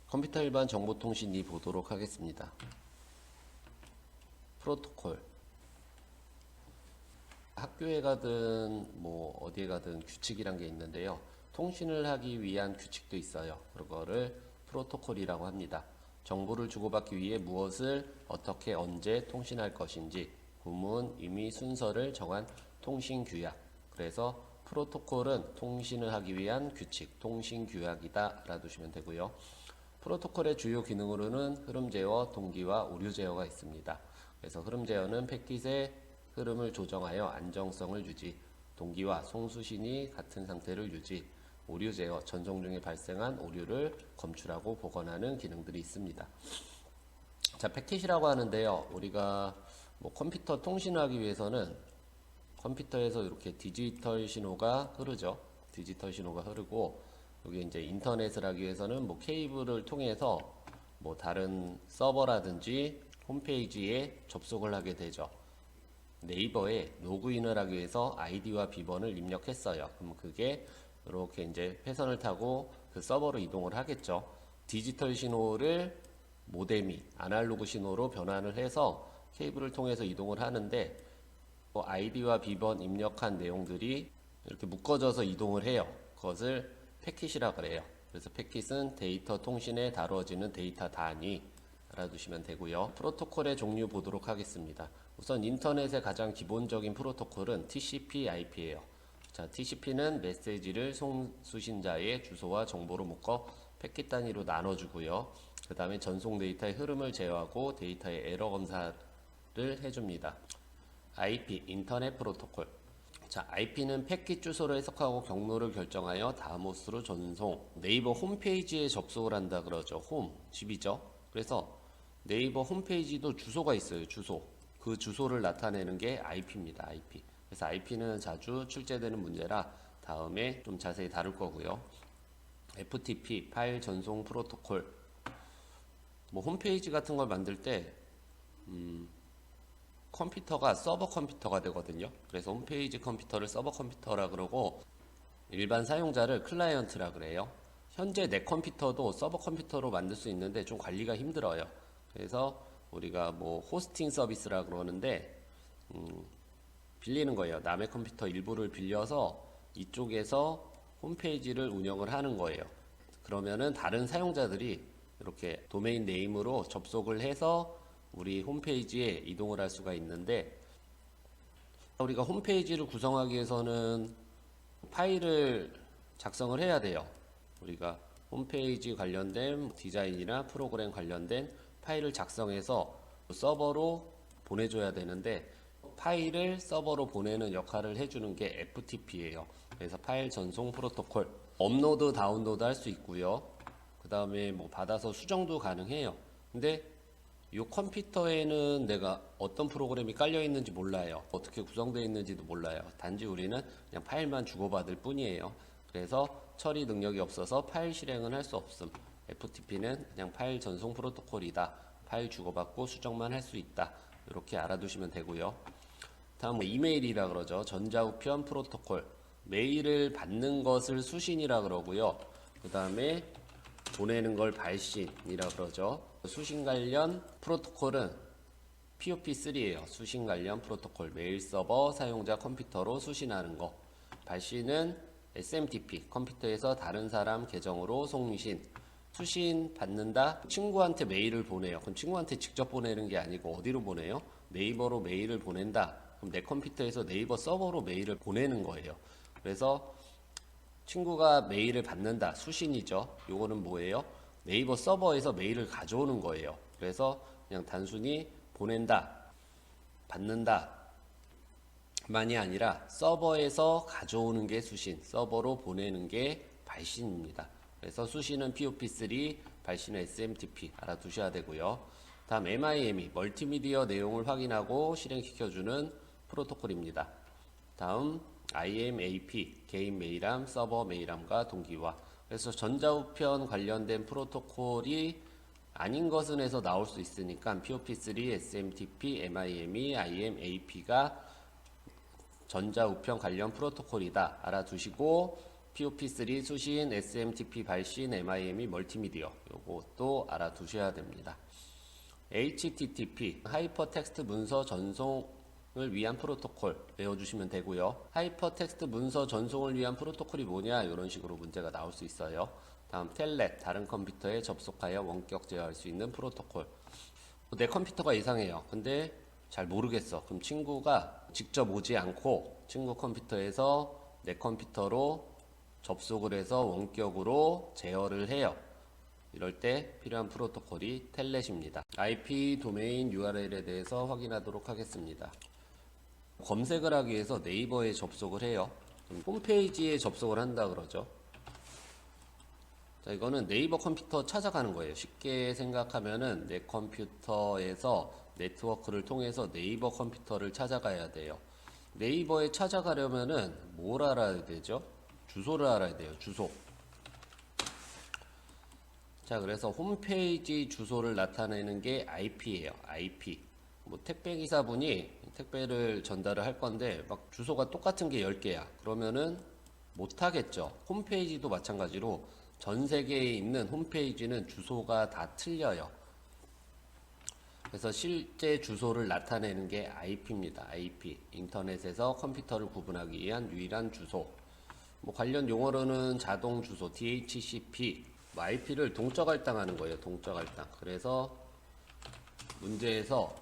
컴퓨터 일반 정보통신 2 보도록 하겠습니다. 프로토콜. 학교에 가든 뭐 어디에 가든 규칙이란 게 있는데요. 통신을 하기 위한 규칙도 있어요. 그거를 프로토콜이라고 합니다. 정보를 주고받기 위해 무엇을 어떻게 언제 통신할 것인지 구문, 의미, 순서를 정한 통신규약. 그래서 프로토콜은 통신을 하기 위한 규칙, 통신규약이다 알아두시면 되고요. 프로토콜의 주요 기능으로는 흐름 제어, 동기화, 오류 제어가 있습니다. 그래서 흐름 제어는 패킷의 흐름을 조정하여 안정성을 유지, 동기화, 송수신이 같은 상태를 유지, 오류 제어, 전송 중에 발생한 오류를 검출하고 복원하는 기능들이 있습니다. 자, 패킷이라고 하는데요. 우리가 뭐 컴퓨터 통신을 하기 위해서는 컴퓨터에서 이렇게 디지털 신호가 흐르죠. 디지털 신호가 흐르고 여기 이제 인터넷을 하기 위해서는 뭐 케이블을 통해서 뭐 다른 서버라든지 홈페이지에 접속을 하게 되죠. 네이버에 로그인을 하기 위해서 아이디와 비번을 입력했어요. 그럼 그게 이렇게 이제 회선을 타고 그 서버로 이동을 하겠죠. 디지털 신호를 모뎀이 아날로그 신호로 변환을 해서 케이블을 통해서 이동을 하는데 뭐 아이디와 비번 입력한 내용들이 이렇게 묶어져서 이동을 해요. 그것을 패킷이라 그래요. 그래서 패킷은 데이터 통신에 다루어지는 데이터 단위 알아두시면 되고요. 프로토콜의 종류 보도록 하겠습니다. 우선 인터넷의 가장 기본적인 프로토콜은 TCP/IP예요. 자, TCP는 메시지를 송수신자의 주소와 정보로 묶어 패킷 단위로 나눠주고요. 그 다음에 전송 데이터의 흐름을 제어하고 데이터의 에러 검사를 해줍니다. IP, 인터넷 프로토콜. 자, IP는 패킷 주소를 해석하고 경로를 결정하여 다음 호스트로 전송. 네이버 홈페이지에 접속을 한다 그러죠. 홈, 집이죠. 그래서 네이버 홈페이지도 주소가 있어요. 주소. 그 주소를 나타내는 게 IP입니다. IP. 그래서 IP는 자주 출제되는 문제라 다음에 좀 자세히 다룰 거고요. FTP, 파일 전송 프로토콜. 뭐 홈페이지 같은 걸 만들 때 컴퓨터가 서버 컴퓨터가 되거든요. 그래서 홈페이지 컴퓨터를 서버 컴퓨터라 그러고 일반 사용자를 클라이언트라 그래요. 현재 내 컴퓨터도 서버 컴퓨터로 만들 수 있는데 좀 관리가 힘들어요. 그래서 우리가 뭐 호스팅 서비스라 그러는데 빌리는 거예요. 남의 컴퓨터 일부를 빌려서 이쪽에서 홈페이지를 운영을 하는 거예요. 그러면은 다른 사용자들이 이렇게 도메인 네임으로 접속을 해서 우리 홈페이지에 이동을 할 수가 있는데 우리가 홈페이지를 구성하기 위해서는 파일을 작성을 해야 돼요. 우리가 홈페이지 관련된 디자인이나 프로그램 관련된 파일을 작성해서 서버로 보내줘야 되는데 파일을 서버로 보내는 역할을 해주는 게 FTP예요. 그래서 파일 전송 프로토콜. 업로드, 다운로드 할 수 있고요. 그 다음에 뭐 받아서 수정도 가능해요. 근데 이 컴퓨터에는 내가 어떤 프로그램이 깔려 있는지 몰라요. 어떻게 구성되어 있는지도 몰라요. 단지 우리는 그냥 파일만 주고받을 뿐이에요. 그래서 처리 능력이 없어서 파일 실행은 할 수 없음. FTP는 그냥 파일 전송 프로토콜이다. 파일 주고받고 수정만 할 수 있다. 이렇게 알아두시면 되고요. 다음 이메일이라 그러죠. 전자우편 프로토콜. 메일을 받는 것을 수신이라 그러고요. 그 다음에 보내는 걸 발신이라 그러죠. 수신 관련 프로토콜은 POP3예요. 수신 관련 프로토콜. 메일 서버 사용자 컴퓨터로 수신하는 거. 발신은 SMTP. 컴퓨터에서 다른 사람 계정으로 송신. 수신 받는다. 친구한테 메일을 보내요. 그럼 친구한테 직접 보내는 게 아니고 어디로 보내요? 네이버로 메일을 보낸다. 그럼 내 컴퓨터에서 네이버 서버로 메일을 보내는 거예요. 그래서 친구가 메일을 받는다. 수신이죠. 요거는 뭐예요? 네이버 서버에서 메일을 가져오는 거예요. 그래서 그냥 단순히 보낸다, 받는다 만이 아니라 서버에서 가져오는 게 수신, 서버로 보내는 게 발신입니다. 그래서 수신은 POP3, 발신은 SMTP 알아두셔야 되고요. 다음 MIME, 멀티미디어 내용을 확인하고 실행시켜주는 프로토콜입니다. 다음 IMAP, 개인 메일함, 서버 메일함과 동기화. 그래서 전자우편 관련된 프로토콜이 아닌 것은 해서 나올 수 있으니까 POP3, SMTP, MIME, IMAP가 전자우편 관련 프로토콜이다 알아두시고 POP3 수신, SMTP 발신, MIME 멀티미디어 요것도 알아두셔야 됩니다. HTTP 하이퍼텍스트 문서 전송을 위한 프로토콜 외워주시면 되고요. 하이퍼텍스트 문서 전송을 위한 프로토콜이 뭐냐 이런 식으로 문제가 나올 수 있어요. 다음 텔넷 다른 컴퓨터에 접속하여 원격 제어할 수 있는 프로토콜. 내 컴퓨터가 이상해요. 근데 잘 모르겠어. 그럼 친구가 직접 오지 않고 친구 컴퓨터에서 내 컴퓨터로 접속을 해서 원격으로 제어를 해요. 이럴 때 필요한 프로토콜이 텔넷입니다. IP 도메인 URL에 대해서 확인하도록 하겠습니다. 검색을 하기 위해서 네이버에 접속을 해요. 홈페이지에 접속을 한다 그러죠. 자, 이거는 네이버 컴퓨터 찾아가는 거예요. 쉽게 생각하면은 내 컴퓨터에서 네트워크를 통해서 네이버 컴퓨터를 찾아가야 돼요. 네이버에 찾아가려면은 뭘 알아야 되죠? 주소를 알아야 돼요. 주소. 자, 그래서 홈페이지 주소를 나타내는 게 IP예요. IP. 뭐 택배기사분이 택배를 전달을 할 건데 막 주소가 똑같은 게 10개야. 그러면은 못 하겠죠. 홈페이지도 마찬가지로 전 세계에 있는 홈페이지는 주소가 다 틀려요. 그래서 실제 주소를 나타내는 게 IP입니다. IP. 인터넷에서 컴퓨터를 구분하기 위한 유일한 주소. 뭐 관련 용어로는 자동 주소, DHCP, 뭐 IP를 동적 할당하는 거예요. 동적 할당. 그래서 문제에서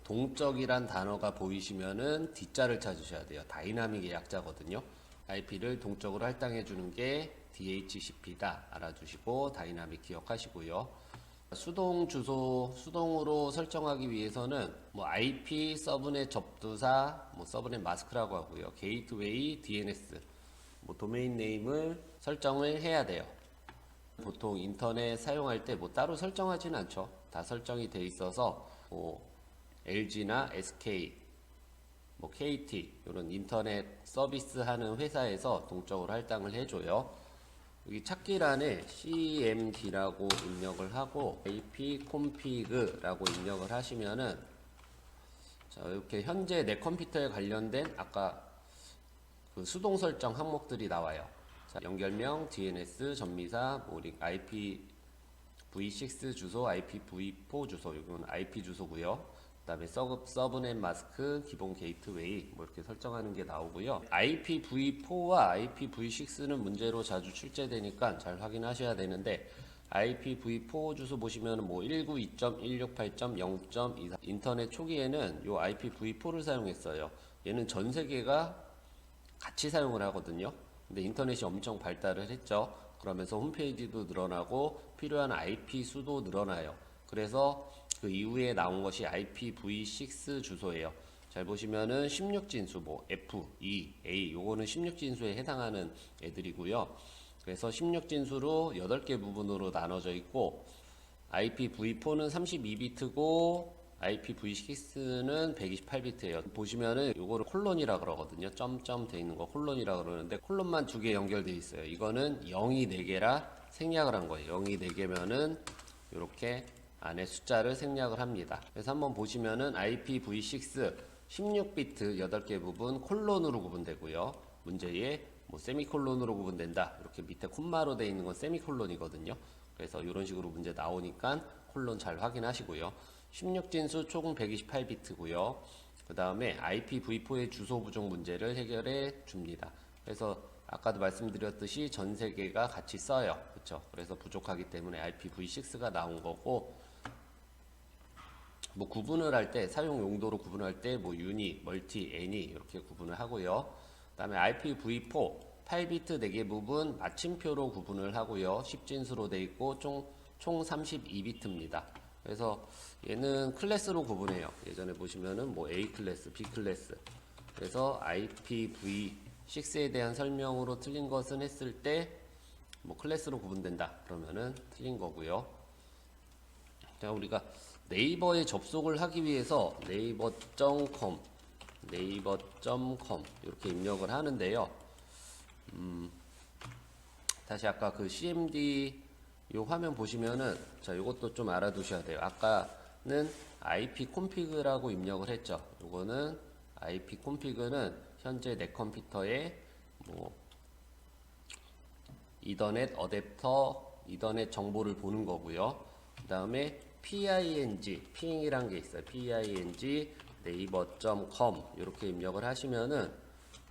동적이란 단어가 보이시면은 D자를 찾으셔야 돼요. 다이나믹의 약자거든요. IP를 동적으로 할당해 주는 게 DHCP다. 알아두시고 다이나믹 기억하시고요. 수동 주소, 수동으로 설정하기 위해서는 뭐 IP 서브넷 접두사, 뭐 서브넷 마스크라고 하고요. 게이트웨이, DNS, 뭐 도메인 네임을 설정을 해야 돼요. 보통 인터넷 사용할 때 뭐 따로 설정하지는 않죠. 다 설정이 돼 있어서 뭐 LG나 SK, 뭐 KT 이런 인터넷 서비스 하는 회사에서 동적으로 할당을 해줘요. 여기 찾기란에 cmd라고 입력을 하고 ipconfig라고 입력을 하시면은 자, 이렇게 현재 내 컴퓨터에 관련된 아까 그 수동 설정 항목들이 나와요. 자, 연결명, DNS, 전미사, 뭐 IPv6 주소, IPv4 주소, 이건 IP 주소고요. 그 다음에 서브넷 마스크, 기본 게이트웨이 뭐 이렇게 설정하는 게 나오고요. IPv4와 IPv6는 문제로 자주 출제되니까 잘 확인하셔야 되는데 IPv4 주소 보시면 뭐 192.168.0.24 인터넷 초기에는 요 IPv4를 사용했어요. 얘는 전 세계가 같이 사용을 하거든요. 근데 인터넷이 엄청 발달을 했죠. 그러면서 홈페이지도 늘어나고 필요한 IP 수도 늘어나요. 그래서 그 이후에 나온 것이 IPv6 주소예요. 잘 보시면은 16진수 뭐 F, E, A 요거는 16진수에 해당하는 애들이고요. 그래서 16진수로 8개 부분으로 나눠져 있고 IPv4는 32비트고 IPv6는 128비트예요. 보시면은 요거를 콜론이라 그러거든요. 점점 돼 있는 거 콜론이라 그러는데 콜론만 2개 연결돼 있어요. 이거는 0이 4개라 생략을 한 거예요. 0이 4개면은 요렇게 안에 숫자를 생략을 합니다. 그래서 한번 보시면은 IPv6 16비트 8개 부분 콜론으로 구분되고요. 문제에 뭐 세미콜론으로 구분된다. 이렇게 밑에 콤마로 되어 있는 건 세미콜론이거든요. 그래서 이런 식으로 문제 나오니까 콜론 잘 확인하시고요. 16진수 총 128비트고요. 그 다음에 IPv4의 주소 부족 문제를 해결해 줍니다. 그래서 아까도 말씀드렸듯이 전 세계가 같이 써요. 그렇죠? 그래서 부족하기 때문에 IPv6가 나온 거고 뭐 구분을 할 때 사용 용도로 구분할 때 뭐 유니, 멀티, 애니 이렇게 구분을 하고요. 그다음에 IPv4 8비트 4개 부분 마침표로 구분을 하고요. 10진수로 돼 있고 총 32비트입니다. 그래서 얘는 클래스로 구분해요. 예전에 보시면은 뭐 A 클래스, B 클래스. 그래서 IPv6에 대한 설명으로 틀린 것은 했을 때 뭐 클래스로 구분된다. 그러면은 틀린 거고요. 자, 우리가 네이버에 접속을 하기 위해서 네이버.com 이렇게 입력을 하는데요. 다시 아까 그 CMD 요 화면 보시면은 자, 요것도 좀 알아두셔야 돼요. 아까는 ipconfig라고 입력을 했죠. 요거는 ipconfig는 현재 내 컴퓨터에 뭐 이더넷 어댑터, 이더넷 정보를 보는 거고요. 그 다음에 ping이란 게 있어요. ping 네이버.com 이렇게 입력을 하시면은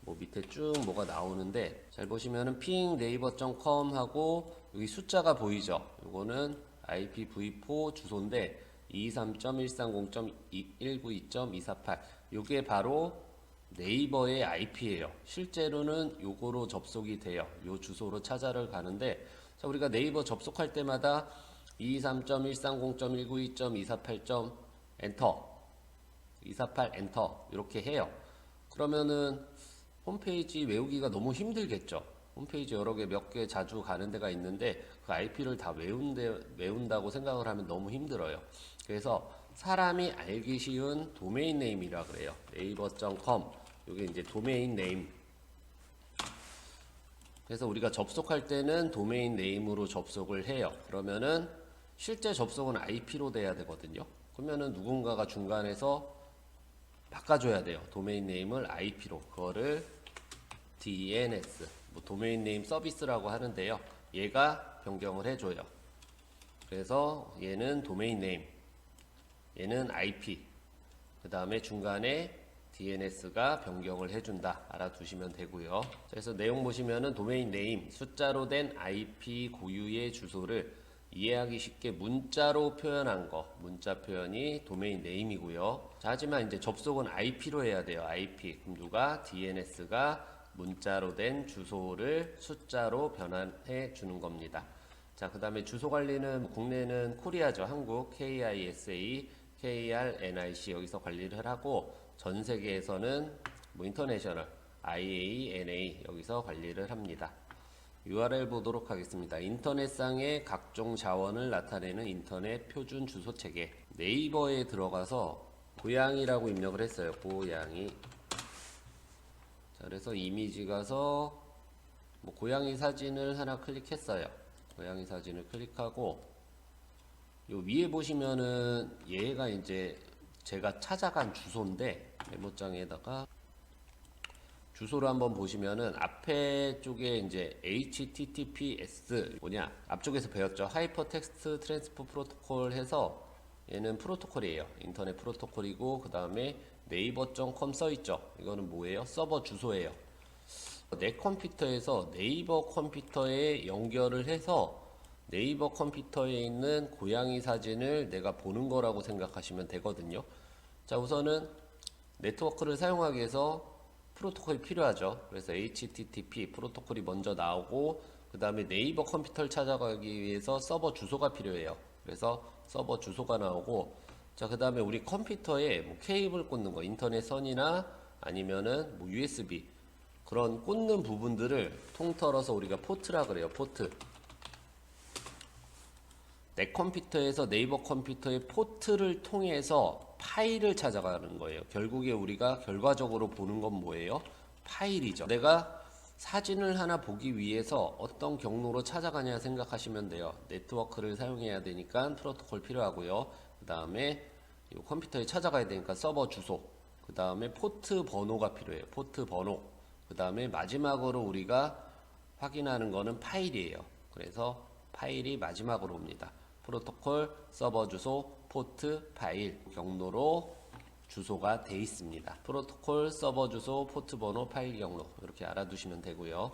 뭐 밑에 쭉 뭐가 나오는데, 잘 보시면은 ping 네이버.com 하고 여기 숫자가 보이죠. 요거는 IPv4 주소인데 223.130.192.248 요게 바로 네이버의 IP예요. 실제로는 요거로 접속이 돼요. 요 주소로 찾아를 가는데, 자, 우리가 네이버 접속할 때마다 223.130.192.248. 엔터, 248 엔터 이렇게 해요. 그러면은 홈페이지 외우기가 너무 힘들겠죠. 홈페이지 여러 개 몇 개 자주 가는 데가 있는데 그 IP를 다 외운다고 생각을 하면 너무 힘들어요. 그래서 사람이 알기 쉬운 도메인 네임이라 그래요. 네이버.com 이게 이제 도메인 네임. 그래서 우리가 접속할 때는 도메인 네임으로 접속을 해요. 그러면은 실제 접속은 IP로 돼야 되거든요. 그러면은 누군가가 중간에서 바꿔줘야 돼요. 도메인 네임을 IP로. 그거를 DNS, 뭐 도메인 네임 서비스라고 하는데요. 얘가 변경을 해줘요. 그래서 얘는 도메인 네임, 얘는 IP, 그 다음에 중간에 DNS가 변경을 해준다. 알아두시면 되고요. 그래서 내용 보시면은 도메인 네임, 숫자로 된 IP 고유의 주소를 이해하기 쉽게 문자로 표현한 거, 문자 표현이 도메인 네임이고요. 자, 하지만 이제 접속은 IP로 해야 돼요. IP. 그럼 누가? DNS가 문자로 된 주소를 숫자로 변환해 주는 겁니다. 자, 그 다음에 주소 관리는 국내는 코리아죠. 한국, KISA, KRNIC 여기서 관리를 하고, 전 세계에서는 뭐 인터내셔널, IANA 여기서 관리를 합니다. URL 보도록 하겠습니다. 인터넷상의 각종 자원을 나타내는 인터넷 표준 주소 체계. 네이버에 들어가서 고양이라고 입력을 했어요. 고양이. 자, 그래서 이미지 가서 뭐 고양이 사진을 하나 클릭했어요. 고양이 사진을 클릭하고 요 위에 보시면은 얘가 이제 제가 찾아간 주소인데, 메모장에다가 주소를 한번 보시면은 앞에 쪽에 이제 HTTPS 뭐냐, 앞쪽에서 배웠죠. 하이퍼텍스트 트랜스포 프로토콜 해서 얘는 프로토콜이에요. 인터넷 프로토콜이고, 그 다음에 네이버.com 써있죠. 이거는 뭐예요? 서버 주소예요. 내 컴퓨터에서 네이버 컴퓨터에 연결을 해서 네이버 컴퓨터에 있는 고양이 사진을 내가 보는 거라고 생각하시면 되거든요. 자, 우선은 네트워크를 사용하기 위해서 프로토콜이 필요하죠. 그래서 HTTP 프로토콜이 먼저 나오고, 그 다음에 네이버 컴퓨터를 찾아가기 위해서 서버 주소가 필요해요. 그래서 서버 주소가 나오고, 자, 그 다음에 우리 컴퓨터에 뭐 케이블 꽂는 거, 인터넷 선이나 아니면은 뭐 USB 그런 꽂는 부분들을 통틀어서 우리가 포트라 그래요. 포트. 내 컴퓨터에서 네이버 컴퓨터의 포트를 통해서 파일을 찾아가는 거예요. 결국에 우리가 결과적으로 보는 건 뭐예요? 파일이죠. 내가 사진을 하나 보기 위해서 어떤 경로로 찾아가냐 생각하시면 돼요. 네트워크를 사용해야 되니까 프로토콜 필요하고요. 그 다음에 컴퓨터에 찾아가야 되니까 서버 주소, 그 다음에 포트 번호가 필요해요. 포트 번호. 그 다음에 마지막으로 우리가 확인하는 거는 파일이에요. 그래서 파일이 마지막으로 옵니다. 프로토콜, 서버 주소, 포트, 파일 경로로 주소가 돼 있습니다. 프로토콜, 서버 주소, 포트 번호, 파일 경로 이렇게 알아두시면 되고요.